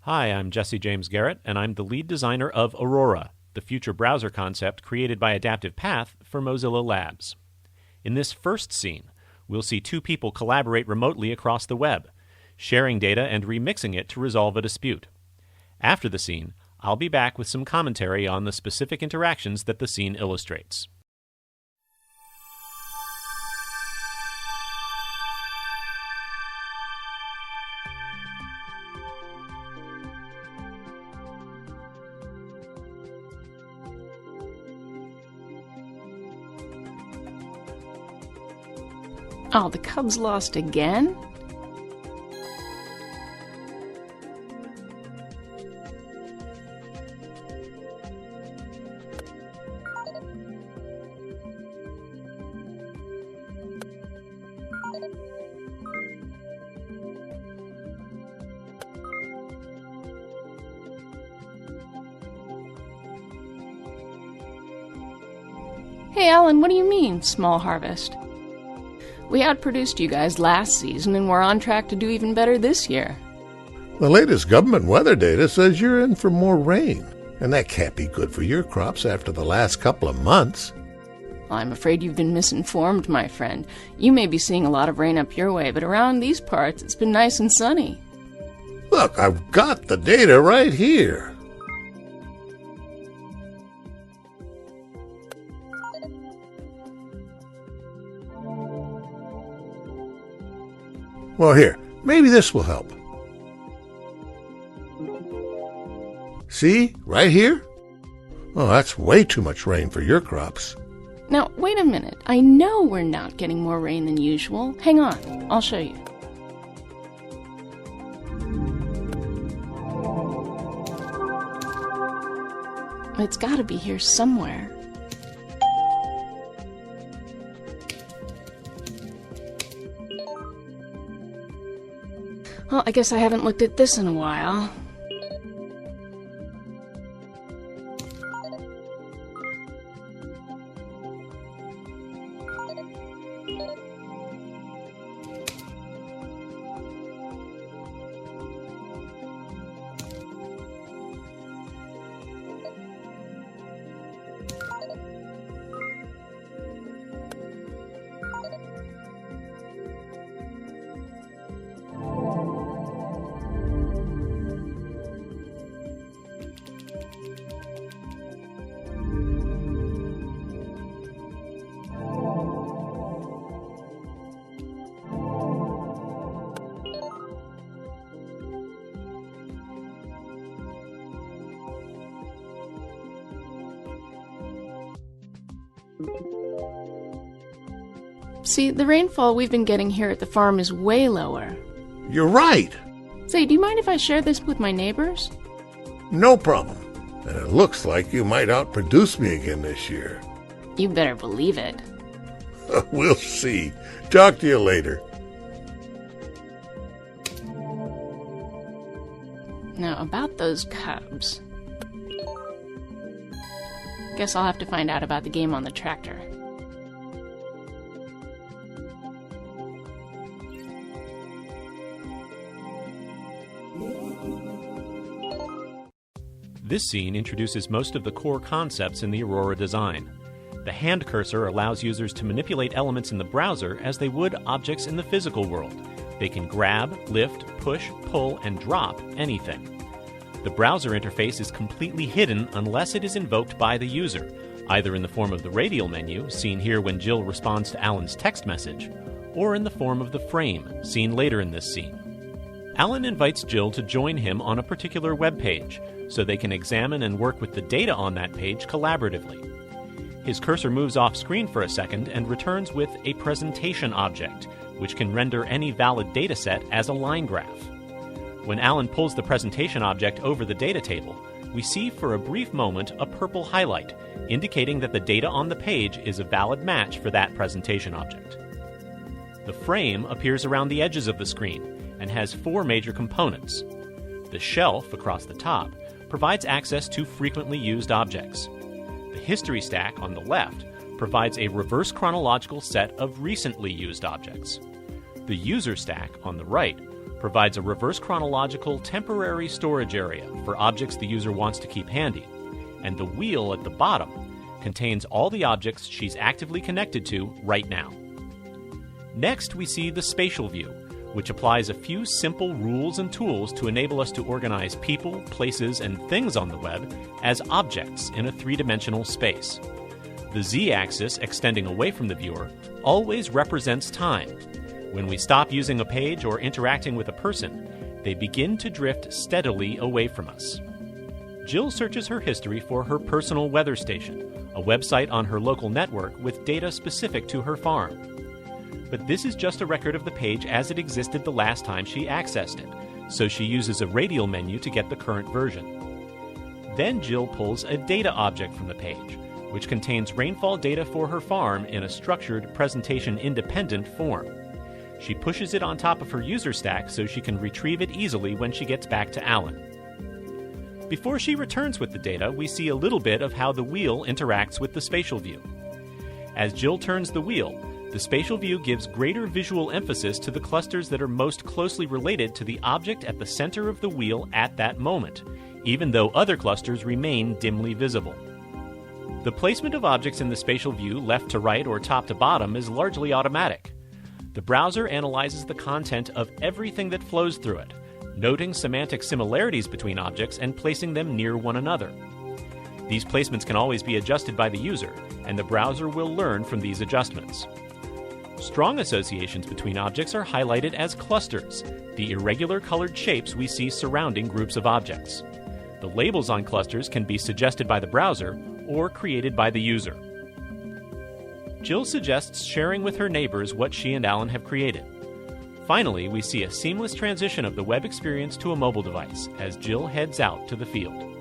Hi, I'm Jesse James Garrett, and I'm the lead designer of Aurora, the future browser concept created by Adaptive Path for Mozilla Labs. In this first scene, we'll see two people collaborate remotely across the web, sharing data and remixing it to resolve a dispute. After the scene, I'll be back with some commentary on the specific interactions that the scene illustrates. Oh, the Cubs lost again? Hey, Alan, what do you mean, small harvest? We outproduced you guys last season, and we're on track to do even better this year. The latest government weather data says you're in for more rain, and that can't be good for your crops after the last couple of months. I'm afraid you've been misinformed, my friend. You may be seeing a lot of rain up your way, but around these parts it's been nice and sunny. Look, I've got the data right here. Well, here, maybe this will help. See, right here? Oh, that's way too much rain for your crops. Now, wait a minute. I know we're not getting more rain than usual. Hang on, I'll show you. It's gotta be here somewhere. Well, I guess I haven't looked at this in a while. See, the rainfall we've been getting here at the farm is way lower. You're right. Say, do you mind if I share this with my neighbors? No problem. And it looks like you might outproduce me again this year. You better believe it. We'll see. Talk to you later. Now, about those Cubs. Guess I'll have to find out about the game on the tractor. This scene introduces most of the core concepts in the Aurora design. The hand cursor allows users to manipulate elements in the browser as they would objects in the physical world. They can grab, lift, push, pull, and drop anything. The browser interface is completely hidden unless it is invoked by the user, either in the form of the radial menu, seen here when Jill responds to Alan's text message, or in the form of the frame, seen later in this scene. Alan invites Jill to join him on a particular web page, so they can examine and work with the data on that page collaboratively. His cursor moves off screen for a second and returns with a presentation object, which can render any valid dataset as a line graph. When Alan pulls the presentation object over the data table, we see for a brief moment a purple highlight, indicating that the data on the page is a valid match for that presentation object. The frame appears around the edges of the screen and has four major components. The shelf across the top provides access to frequently used objects. The history stack on the left provides a reverse chronological set of recently used objects. The user stack on the right provides a reverse chronological temporary storage area for objects the user wants to keep handy, and the wheel at the bottom contains all the objects she's actively connected to right now. Next, we see the spatial view, which applies a few simple rules and tools to enable us to organize people, places, and things on the web as objects in a three-dimensional space. The z-axis, extending away from the viewer, always represents time. When we stop using a page or interacting with a person, they begin to drift steadily away from us. Jill searches her history for her personal weather station, a website on her local network with data specific to her farm. But this is just a record of the page as it existed the last time she accessed it, so she uses a radial menu to get the current version. Then Jill pulls a data object from the page, which contains rainfall data for her farm in a structured, presentation-independent form. She pushes it on top of her user stack so she can retrieve it easily when she gets back to Alan. Before she returns with the data, we see a little bit of how the wheel interacts with the spatial view. As Jill turns the wheel, the spatial view gives greater visual emphasis to the clusters that are most closely related to the object at the center of the wheel at that moment, even though other clusters remain dimly visible. The placement of objects in the spatial view left to right or top to bottom is largely automatic. The browser analyzes the content of everything that flows through it, noting semantic similarities between objects and placing them near one another. These placements can always be adjusted by the user, and the browser will learn from these adjustments. Strong associations between objects are highlighted as clusters, the irregular colored shapes we see surrounding groups of objects. The labels on clusters can be suggested by the browser or created by the user. Jill suggests sharing with her neighbors what she and Alan have created. Finally, we see a seamless transition of the web experience to a mobile device as Jill heads out to the field.